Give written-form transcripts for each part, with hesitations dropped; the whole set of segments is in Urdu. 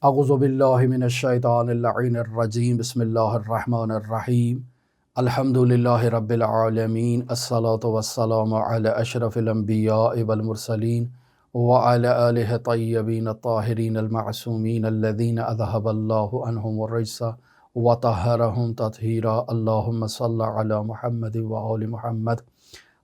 اعوذ باللہ من الشیطان اللعین الرجیم بسم اللہ الرحمن الرحیم الحمد للہ رب العالمین الصلاة والسلام علی اشرف الانبیاء والمرسلین وعلی آلہ الطیبین الطاہرین المعصومین الذین اذہب اللہ عنہم الرجس وطہرہم تطہیرا اللہم صل علی محمد وآل محمد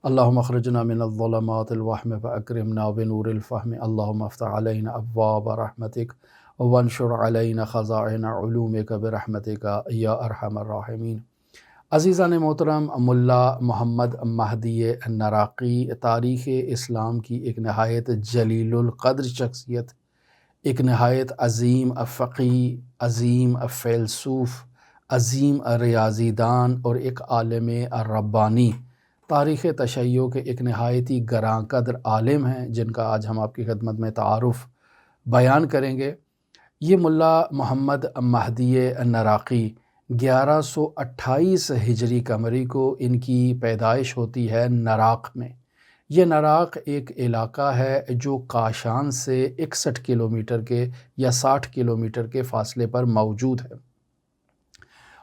اللہم اخرجنا من الظلمات الوہم فاکرمنا بنور الفہم اللہم افتح علینا ابواب رحمتک وانشر علینا خزائن علومک برحمتک یا ارحم الراحمین۔ عزیزان محترم، ملا محمد مہدی نراقی تاریخ اسلام کی ایک نہایت جلیل القدر شخصیت، ایک نہایت عظیم فقی، عظیم فیلسوف، عظیم ریاضی دان اور ایک عالم ربانی، تاریخ تشیع کے ایک نہایت ہی گراں قدر عالم ہیں، جن کا آج ہم آپ کی خدمت میں تعارف بیان کریں گے۔ یہ ملا محمد مہدی نراقی 1128 ہجری قمری کو ان کی پیدائش ہوتی ہے نراق میں۔ یہ نراق ایک علاقہ ہے جو کاشان سے 61 کلومیٹر کے یا 60 کلومیٹر کے فاصلے پر موجود ہے۔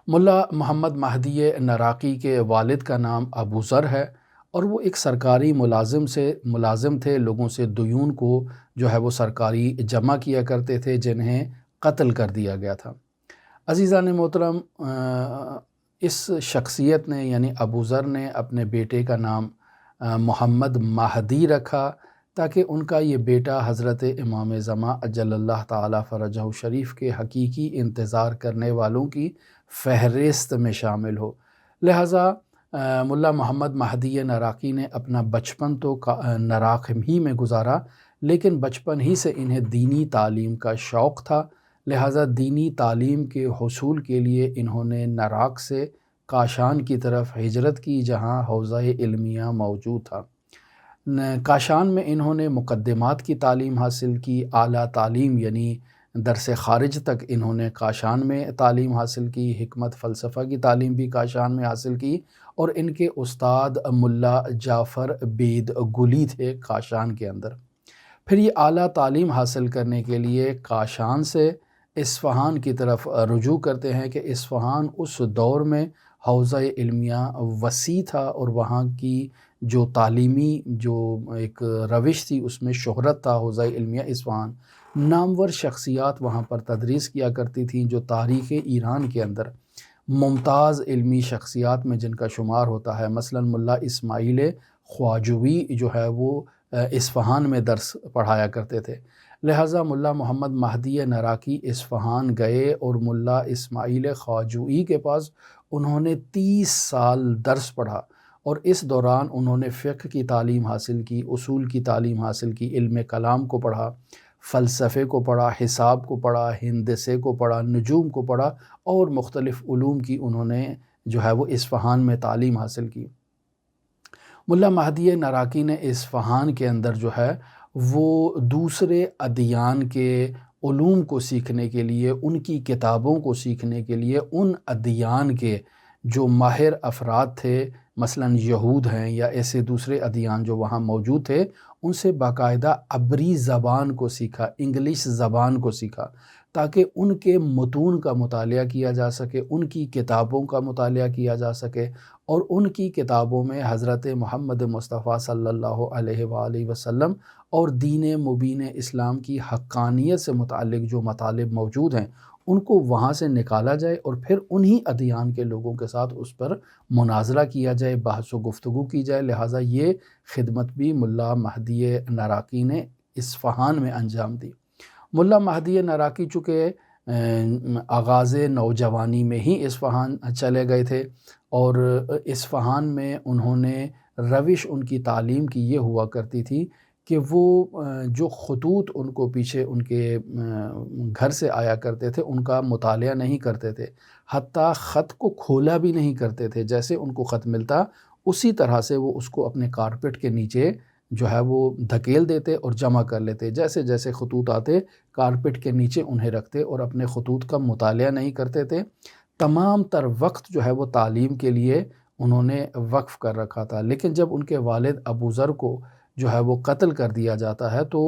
ملا محمد مہدی نراقی کے والد کا نام ابو ذر ہے اور وہ ایک سرکاری ملازم تھے۔ لوگوں سے دیون کو جو ہے وہ سرکاری جمع کیا کرتے تھے، جنہیں قتل کر دیا گیا تھا۔ عزیزان محترم، اس شخصیت نے یعنی ابو ذر نے اپنے بیٹے کا نام محمد مہدی رکھا تاکہ ان کا یہ بیٹا حضرت امام زمان اجل اللہ تعالی فرجہ شریف کے حقیقی انتظار کرنے والوں کی فہرست میں شامل ہو۔ لہٰذا ملا محمد مہدی نراقی نے اپنا بچپن تو نراق ہی میں گزارا، لیکن بچپن ہی سے انہیں دینی تعلیم کا شوق تھا۔ لہٰذا دینی تعلیم کے حصول کے لیے انہوں نے نراق سے کاشان کی طرف ہجرت کی، جہاں حوزہ علمیہ موجود تھا۔ کاشان میں انہوں نے مقدمات کی تعلیم حاصل کی، اعلیٰ تعلیم یعنی درس خارج تک انہوں نے کاشان میں تعلیم حاصل کی، حکمت فلسفہ کی تعلیم بھی کاشان میں حاصل کی، اور ان کے استاد ملا جعفر بید گلی تھے کاشان کے اندر۔ پھر یہ اعلیٰ تعلیم حاصل کرنے کے لیے کاشان سے اصفہان کی طرف رجوع کرتے ہیں کہ اصفہان اس دور میں حوزہ علمیہ وسیع تھا اور وہاں کی جو تعلیمی جو ایک روش تھی اس میں شہرت تھا۔ حوزہ علمیہ اصفہان، نامور شخصیات وہاں پر تدریس کیا کرتی تھیں جو تاریخ ایران کے اندر ممتاز علمی شخصیات میں جن کا شمار ہوتا ہے۔ مثلا ملا اسماعیل خواجوی جو ہے وہ اصفہان میں درس پڑھایا کرتے تھے۔ لہٰذا ملا محمد مہدی نراقی اصفہان گئے اور ملا اسماعیل خواجوی کے پاس انہوں نے 30 سال درس پڑھا، اور اس دوران انہوں نے فقہ کی تعلیم حاصل کی، اصول کی تعلیم حاصل کی، علم کلام کو پڑھا، فلسفے کو پڑھا، حساب کو پڑھا، ہندسے کو پڑھا، نجوم کو پڑھا، اور مختلف علوم کی انہوں نے جو ہے وہ اصفہان میں تعلیم حاصل کی۔ ملا مہدی نراقی نے اصفہان کے اندر جو ہے وہ دوسرے ادیان کے علوم کو سیکھنے کے لیے، ان کی کتابوں کو سیکھنے کے لیے، ان ادیان کے جو ماہر افراد تھے، مثلا یہود ہیں یا ایسے دوسرے ادیان جو وہاں موجود تھے، ان سے باقاعدہ عبری زبان کو سیکھا، انگلش زبان کو سیکھا، تاکہ ان کے متون کا مطالعہ کیا جا سکے، ان کی کتابوں کا مطالعہ کیا جا سکے، اور ان کی کتابوں میں حضرت محمد مصطفیٰ صلی اللہ علیہ وآلہ وسلم اور دین مبین اسلام کی حقانیت سے متعلق جو مطالب موجود ہیں ان کو وہاں سے نکالا جائے، اور پھر انہی ادیان کے لوگوں کے ساتھ اس پر مناظرہ کیا جائے، بحث و گفتگو کی جائے۔ لہٰذا یہ خدمت بھی ملا مہدی نراقی نے اصفہان میں انجام دی۔ ملا مہدی نراقی چونکہ آغاز نوجوانی میں ہی اصفہان چلے گئے تھے، اور اصفہان میں انہوں نے روش ان کی تعلیم کی یہ ہوا کرتی تھی کہ وہ جو خطوط ان کو پیچھے ان کے گھر سے آیا کرتے تھے ان کا مطالعہ نہیں کرتے تھے، حتیٰ خط کو کھولا بھی نہیں کرتے تھے۔ جیسے ان کو خط ملتا اسی طرح سے وہ اس کو اپنے کارپیٹ کے نیچے جو ہے وہ دھکیل دیتے اور جمع کر لیتے۔ جیسے جیسے خطوط آتے کارپیٹ کے نیچے انہیں رکھتے اور اپنے خطوط کا مطالعہ نہیں کرتے تھے۔ تمام تر وقت جو ہے وہ تعلیم کے لیے انہوں نے وقف کر رکھا تھا۔ لیکن جب ان کے والد ابو ذر کو جو ہے وہ قتل کر دیا جاتا ہے تو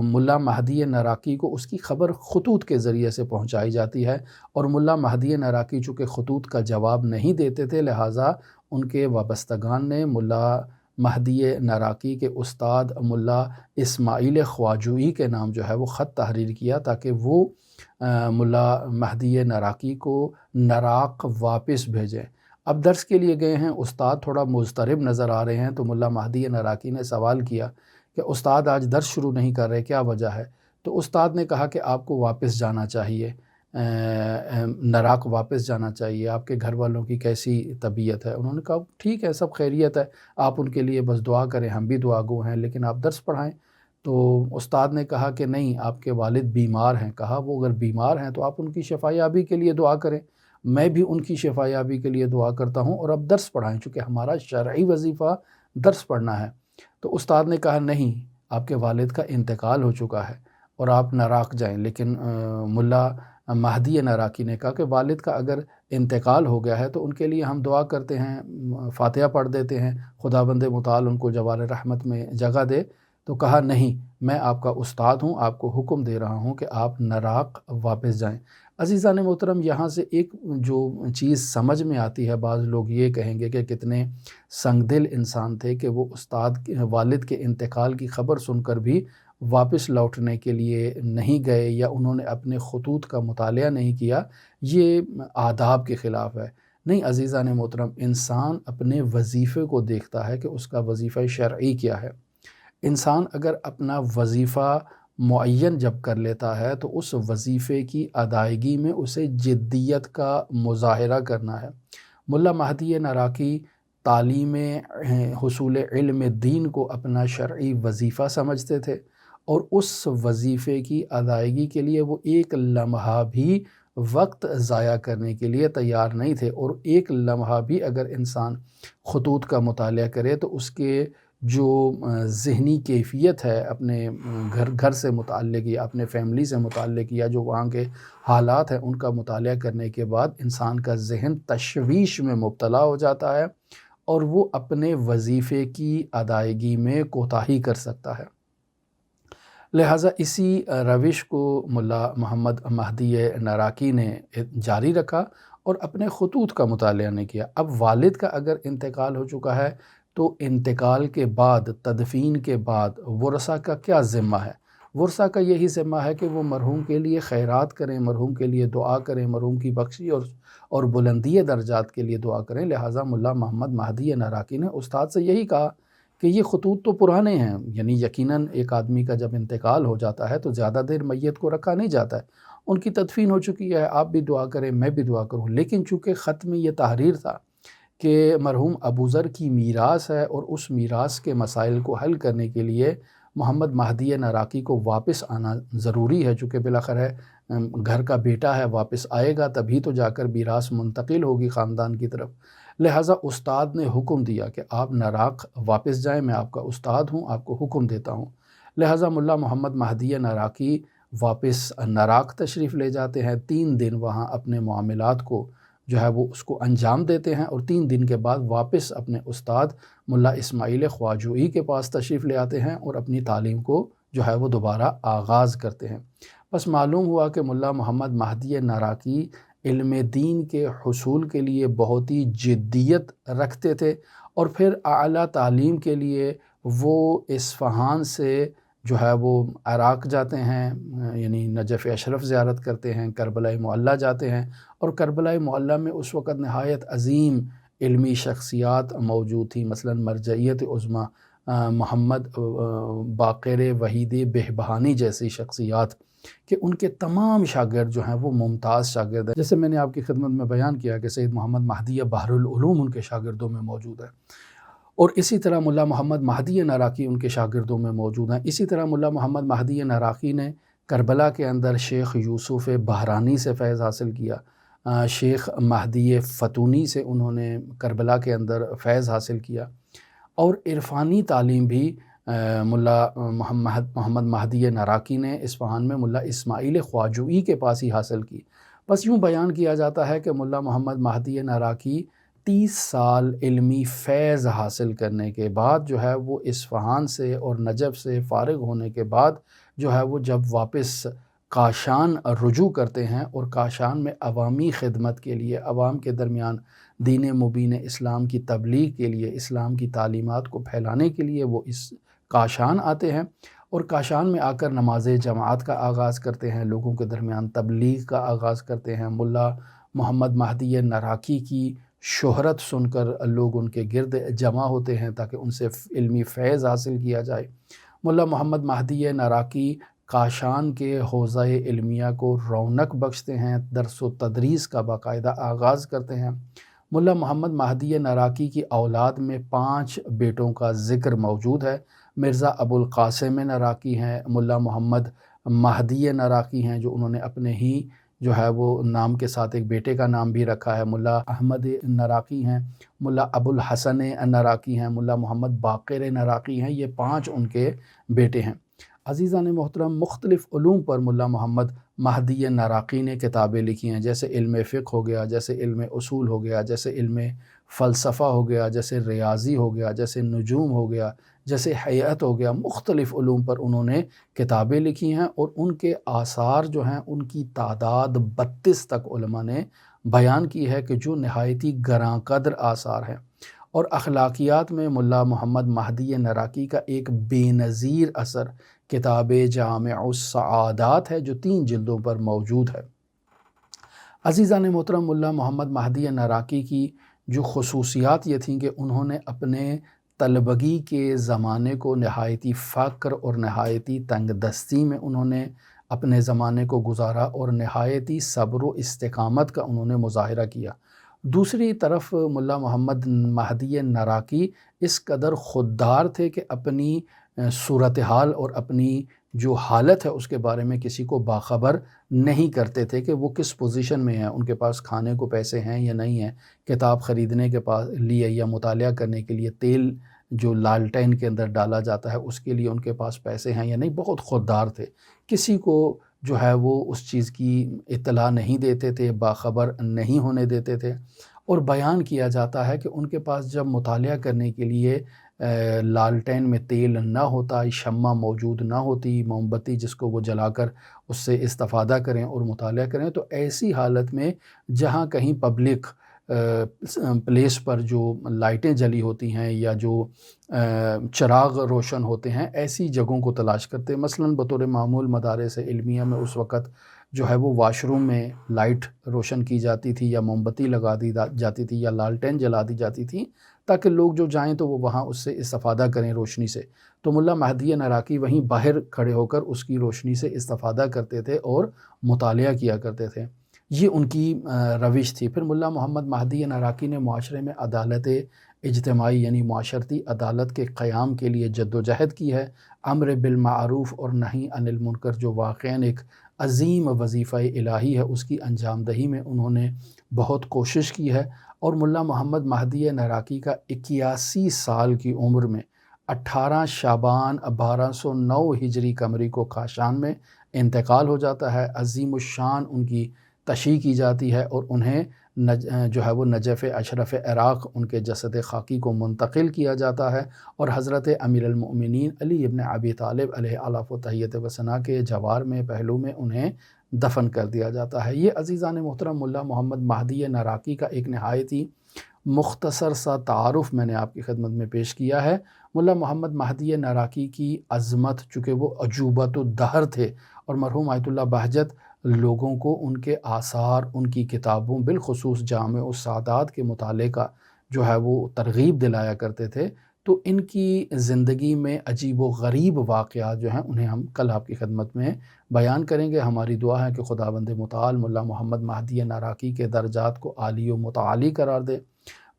ملا مہدی نراقی کو اس کی خبر خطوط کے ذریعے سے پہنچائی جاتی ہے، اور ملا مہدی نراقی چونکہ خطوط کا جواب نہیں دیتے تھے، لہٰذا ان کے وابستگان نے ملا مہدی نراقی کے استاد ملا اسماعیل خواجوئی کے نام جو ہے وہ خط تحریر کیا تاکہ وہ ملا مہدی نراقی کو نراق واپس بھیجیں۔ اب درس کے لیے گئے ہیں، استاد تھوڑا مضطرب نظر آ رہے ہیں، تو ملا مہدی نراقی نے سوال کیا کہ استاد آج درس شروع نہیں کر رہے، کیا وجہ ہے؟ تو استاد نے کہا کہ آپ کو واپس جانا چاہیے، نراق واپس جانا چاہیے، آپ کے گھر والوں کی کیسی طبیعت ہے؟ انہوں نے کہا ٹھیک ہے، سب خیریت ہے، آپ ان کے لیے بس دعا کریں، ہم بھی دعا گو ہیں، لیکن آپ درس پڑھائیں۔ تو استاد نے کہا کہ نہیں، آپ کے والد بیمار ہیں۔ کہا وہ اگر بیمار ہیں تو آپ ان کی شفا یابی کے لیے دعا کریں، میں بھی ان کی شفا یابی کے لیے دعا کرتا ہوں، اور اب درس پڑھائیں چونکہ ہمارا شرعی وظیفہ درس پڑھنا ہے۔ تو استاد نے کہا نہیں، آپ کے والد کا انتقال ہو چکا ہے اور آپ نراق جائیں۔ لیکن ملا مہدی نراقی نے کہا کہ والد کا اگر انتقال ہو گیا ہے تو ان کے لیے ہم دعا کرتے ہیں، فاتحہ پڑھ دیتے ہیں، خداوند متعال ان کو جوار رحمت میں جگہ دے۔ تو کہا نہیں، میں آپ کا استاد ہوں، آپ کو حکم دے رہا ہوں کہ آپ نراق واپس جائیں۔ عزیزان محترم، یہاں سے ایک جو چیز سمجھ میں آتی ہے، بعض لوگ یہ کہیں گے کہ کتنے سنگ دل انسان تھے کہ وہ والد کے انتقال کی خبر سن کر بھی واپس لوٹنے کے لیے نہیں گئے، یا انہوں نے اپنے خطوط کا مطالعہ نہیں کیا، یہ آداب کے خلاف ہے۔ نہیں عزیزان محترم، انسان اپنے وظیفے کو دیکھتا ہے کہ اس کا وظیفہ شرعی کیا ہے۔ انسان اگر اپنا وظیفہ معین جب کر لیتا ہے تو اس وظیفے کی ادائیگی میں اسے جدیت کا مظاہرہ کرنا ہے۔ ملا مہدی نراقی تعلیم حصول علم دین کو اپنا شرعی وظیفہ سمجھتے تھے، اور اس وظیفے کی ادائیگی کے لیے وہ ایک لمحہ بھی وقت ضائع کرنے کے لیے تیار نہیں تھے، اور ایک لمحہ بھی اگر انسان خطوط کا مطالعہ کرے تو اس کے جو ذہنی کیفیت ہے اپنے گھر سے متعلق یا اپنے فیملی سے متعلق، یا جو وہاں کے حالات ہیں ان کا مطالعہ کرنے کے بعد انسان کا ذہن تشویش میں مبتلا ہو جاتا ہے، اور وہ اپنے وظیفے کی ادائیگی میں کوتاہی کر سکتا ہے۔ لہٰذا اسی روش کو ملا محمد مہدی نراقی نے جاری رکھا اور اپنے خطوط کا مطالعہ نہیں کیا۔ اب والد کا اگر انتقال ہو چکا ہے تو انتقال کے بعد، تدفین کے بعد ورثہ کا کیا ذمہ ہے؟ ورثہ کا یہی ذمہ ہے کہ وہ مرحوم کے لیے خیرات کریں، مرحوم کے لیے دعا کریں، مرحوم کی بخشی اور بلندی درجات کے لیے دعا کریں۔ لہٰذا ملا محمد مہدی نراقی نے استاد سے یہی کہا کہ یہ خطوط تو پرانے ہیں، یعنی یقیناً ایک آدمی کا جب انتقال ہو جاتا ہے تو زیادہ دیر میت کو رکھا نہیں جاتا ہے، ان کی تدفین ہو چکی ہے، آپ بھی دعا کریں، میں بھی دعا کروں۔ لیکن چونکہ خط میں یہ تحریر تھا کہ مرحوم ابوذر کی میراث ہے، اور اس میراث کے مسائل کو حل کرنے کے لیے محمد مہدی نراقی کو واپس آنا ضروری ہے، چونکہ بالاخرہ گھر کا بیٹا ہے، واپس آئے گا تبھی تو جا کر میراث منتقل ہوگی خاندان کی طرف۔ لہٰذا استاد نے حکم دیا کہ آپ نراق واپس جائیں، میں آپ کا استاد ہوں، آپ کو حکم دیتا ہوں۔ لہٰذا ملا محمد مہدی نراقی واپس نراق تشریف لے جاتے ہیں، 3 دن وہاں اپنے معاملات کو جو ہے وہ اس کو انجام دیتے ہیں، اور 3 دن کے بعد واپس اپنے استاد ملا اسماعیل خواجوئی کے پاس تشریف لے آتے ہیں اور اپنی تعلیم کو جو ہے وہ دوبارہ آغاز کرتے ہیں۔ بس معلوم ہوا کہ ملا محمد مہدی نراقی علم دین کے حصول کے لیے بہت ہی جدیت رکھتے تھے، اور پھر اعلیٰ تعلیم کے لیے وہ اصفہان سے جو ہے وہ عراق جاتے ہیں، یعنی نجف اشرف زیارت کرتے ہیں، کربلا معلیٰ جاتے ہیں، اور کربلا معلیٰ میں اس وقت نہایت عظیم علمی شخصیات موجود تھیں، مثلا مرجعیت عظمیٰ محمد باقر وحید بہبہانی جیسی شخصیات، کہ ان کے تمام شاگرد جو ہیں وہ ممتاز شاگرد ہیں۔ جیسے میں نے آپ کی خدمت میں بیان کیا کہ سید محمد مہدی بحر العلوم ان کے شاگردوں میں موجود ہے، اور اسی طرح ملا محمد مہدی نراقی ان کے شاگردوں میں موجود ہیں۔ اسی طرح ملا محمد مہدی نراقی نے کربلا کے اندر شیخ یوسف بحرانی سے فیض حاصل کیا، شیخ مہدی فتونی سے انہوں نے کربلا کے اندر فیض حاصل کیا، اور عرفانی تعلیم بھی ملا محمد مہدی نراقی نے اصفہان میں ملا اسماعیل خواجوئی کے پاس ہی حاصل کی۔ بس یوں بیان کیا جاتا ہے کہ ملا محمد مہدی نراقی 30 سال علمی فیض حاصل کرنے کے بعد جو ہے وہ اصفہان سے اور نجف سے فارغ ہونے کے بعد جو ہے وہ جب واپس کاشان رجوع کرتے ہیں اور کاشان میں عوامی خدمت کے لیے، عوام کے درمیان دین مبین اسلام کی تبلیغ کے لیے، اسلام کی تعلیمات کو پھیلانے کے لیے وہ اس کاشان آتے ہیں، اور کاشان میں آ کر نماز جماعت کا آغاز کرتے ہیں، لوگوں کے درمیان تبلیغ کا آغاز کرتے ہیں۔ ملا محمد مہدی نراقی کی شہرت سن کر لوگ ان کے گرد جمع ہوتے ہیں تاکہ ان سے علمی فیض حاصل کیا جائے۔ ملا محمد مہدی نراقی کاشان کے حوزہ علمیہ کو رونق بخشتے ہیں، درس و تدریس کا باقاعدہ آغاز کرتے ہیں۔ ملا محمد مہدی نراقی کی اولاد میں 5 بیٹوں کا ذکر موجود ہے۔ مرزا ابو القاسم نراقی ہیں، ملا محمد مہدی نراقی ہیں جو انہوں نے اپنے ہی جو ہے وہ نام کے ساتھ ایک بیٹے کا نام بھی رکھا ہے، ملا احمد نراقی ہیں، ملا ابو الحسن نراقی ہیں، ملا محمد باقر نراقی ہیں، یہ 5 ان کے بیٹے ہیں۔ عزیزان محترم، مختلف علوم پر ملا محمد مہدی نراقی نے کتابیں لکھی ہیں، جیسے علم فقہ ہو گیا، جیسے علم اصول ہو گیا، جیسے علم فلسفہ ہو گیا، جیسے ریاضی ہو گیا، جیسے نجوم ہو گیا، جیسے حیات ہو گیا۔ مختلف علوم پر انہوں نے کتابیں لکھی ہیں اور ان کے آثار جو ہیں ان کی تعداد 32 تک علماء نے بیان کی ہے کہ جو نہایتی گراں قدر آثار ہیں۔ اور اخلاقیات میں ملا محمد مہدی نراقی کا ایک بے نظیر اثر کتاب جامع السعادات ہے جو 3 جلدوں پر موجود ہے۔ عزیزان محترم، ملا محمد مہدی نراقی کی جو خصوصیات یہ تھیں کہ انہوں نے اپنے طلبگی کے زمانے کو نہایتی فقر اور نہایتی تنگ دستی میں انہوں نے اپنے زمانے کو گزارا اور نہایتی صبر و استقامت کا انہوں نے مظاہرہ کیا۔ دوسری طرف ملا محمد مہدی نراقی اس قدر خوددار تھے کہ اپنی صورتحال اور اپنی جو حالت ہے اس کے بارے میں کسی کو باخبر نہیں کرتے تھے کہ وہ کس پوزیشن میں ہیں، ان کے پاس کھانے کو پیسے ہیں یا نہیں ہیں، کتاب خریدنے کے لیے یا مطالعہ کرنے کے لیے تیل جو لالٹین کے اندر ڈالا جاتا ہے اس کے لیے ان کے پاس پیسے ہیں یا نہیں۔ بہت خوددار تھے، کسی کو جو ہے وہ اس چیز کی اطلاع نہیں دیتے تھے، باخبر نہیں ہونے دیتے تھے۔ اور بیان کیا جاتا ہے کہ ان کے پاس جب مطالعہ کرنے کے لیے لالٹین میں تیل نہ ہوتا، شمع موجود نہ ہوتی، موم بتی جس کو وہ جلا کر اس سے استفادہ کریں اور مطالعہ کریں، تو ایسی حالت میں جہاں کہیں پبلک پلیس پر جو لائٹیں جلی ہوتی ہیں یا جو چراغ روشن ہوتے ہیں، ایسی جگہوں کو تلاش کرتے۔ مثلاً بطور معمول مدارس علمیہ میں اس وقت جو ہے وہ واش روم میں لائٹ روشن کی جاتی تھی یا موم بتی لگا دی جاتی تھی یا لالٹین جلا دی جاتی تھی تاکہ لوگ جو جائیں تو وہ وہاں اس سے استفادہ کریں روشنی سے۔ تو ملا مہدی نراقی وہیں باہر کھڑے ہو کر اس کی روشنی سے استفادہ کرتے تھے اور مطالعہ کیا کرتے تھے، یہ ان کی روش تھی۔ پھر ملا محمد مہدی نراقی نے معاشرے میں عدالت اجتماعی یعنی معاشرتی عدالت کے قیام کے لیے جد و جہد کی ہے۔ امر بالمعروف اور نہی عن المنکر جو واقعاً ایک عظیم وظیفہ الہی ہے، اس کی انجام دہی میں انہوں نے بہت کوشش کی ہے۔ اور ملا محمد مہدی نراقی کا 81 سال کی عمر میں 18 شعبان 1209 ہجری قمری کو کاشان میں انتقال ہو جاتا ہے۔ عظیم الشان ان کی تشییع کی جاتی ہے اور انہیں جو ہے وہ نجف اشرف عراق ان کے جسد خاکی کو منتقل کیا جاتا ہے اور حضرت امیر المؤمنین علی ابن ابی طالب علیہ الاف و تحیت و ثنا کے جوار میں پہلو میں انہیں دفن کر دیا جاتا ہے۔ یہ عزیزان محترم ملا محمد مہدی نراقی کا ایک نہایتی مختصر سا تعارف میں نے آپ کی خدمت میں پیش کیا ہے۔ ملا محمد مہدی نراقی کی عظمت، چونکہ وہ عجوبۃ الدہر تھے اور مرحوم آیت اللہ بہجت لوگوں کو ان کے آثار، ان کی کتابوں بالخصوص جامع السعادات کے مطالعے کا جو ہے وہ ترغیب دلایا کرتے تھے، تو ان کی زندگی میں عجیب و غریب واقعات جو ہیں انہیں ہم کل آپ کی خدمت میں بیان کریں گے۔ ہماری دعا ہے کہ خداوند متعال ملا محمد مہدی نراقی کے درجات کو عالی و متعالی قرار دے۔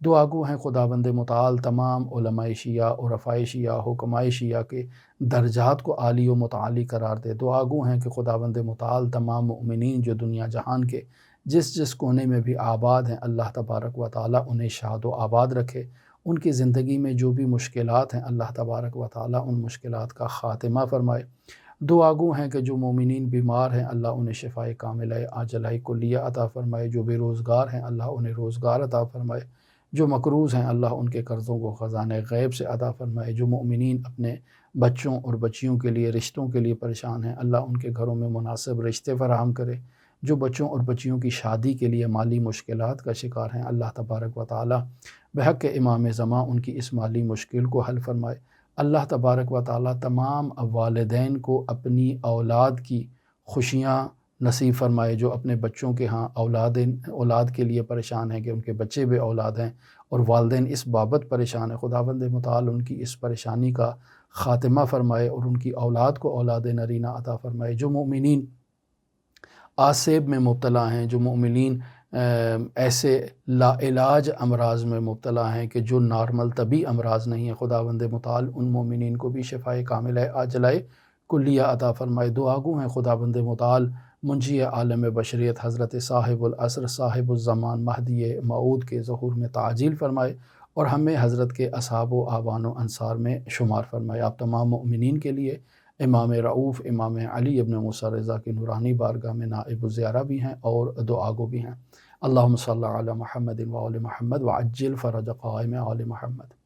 دعا گو ہیں خداوند متعال تمام علماء شیعہ، عرفاء شیعہ، حکماء شیعہ کے درجات کو عالی و متعالی قرار دے۔ دعا گو ہیں کہ خداوند متعال تمام مؤمنین جو دنیا جہان کے جس کونے میں بھی آباد ہیں، اللہ تبارک و تعالیٰ انہیں شاد و آباد رکھے۔ ان کی زندگی میں جو بھی مشکلات ہیں، اللہ تبارک و تعالیٰ ان مشکلات کا خاتمہ فرمائے۔ دعا گو ہیں کہ جو مومنین بیمار ہیں، اللہ انہیں شفائے کاملہ عاجلہ کلیہ عطا فرمائے۔ جو بے روزگار ہیں، اللہ انہیں روزگار عطا فرمائے۔ جو مقروض ہیں اللہ ان کے قرضوں کو خزانہ غیب سے ادا فرمائے، جو مؤمنین اپنے بچوں اور بچیوں کے لیے رشتوں کے لیے پریشان ہیں اللہ ان کے گھروں میں مناسب رشتے فراہم کرے، جو بچوں اور بچیوں کی شادی کے لیے مالی مشکلات کا شکار ہیں اللہ تبارک و تعالی بحق امام زمان ان کی اس مالی مشکل کو حل فرمائے۔ اللہ تبارک و تعالی تمام والدین کو اپنی اولاد کی خوشیاں نصیب فرمائے، جو اپنے بچوں کے ہاں اولاد کے لیے پریشان ہیں کہ ان کے بچے بے اولاد ہیں اور والدین اس بابت پریشان ہیں، خداوند متعال ان کی اس پریشانی کا خاتمہ فرمائے اور ان کی اولاد کو اولاد نرینہ عطا فرمائے۔ جو مومنین آسیب میں مبتلا ہیں، جو مومنین ایسے لا علاج امراض میں مبتلا ہیں کہ جو نارمل طبی امراض نہیں ہیں، خداوند متعال ان مومنین کو بھی شفائے کاملہ عاجلہ کلیہ عطا فرمائے۔ دعا گو ہیں خداوند متعال منجی عالم بشریت حضرت صاحب العصر صاحب الزمان مہدی موعود کے ظہور میں تعجیل فرمائے اور ہمیں حضرت کے اصحاب و آبان و انصار میں شمار فرمائے۔ آپ تمام مؤمنین کے لیے امام رؤوف امام علی ابن موسیٰ رضا کی نورانی بارگاہ میں نائب الزیارہ بھی ہیں اور دعا گو بھی ہیں۔ اللہم صلی علی محمد و آل محمد وعجل فرج قائم آل محمد۔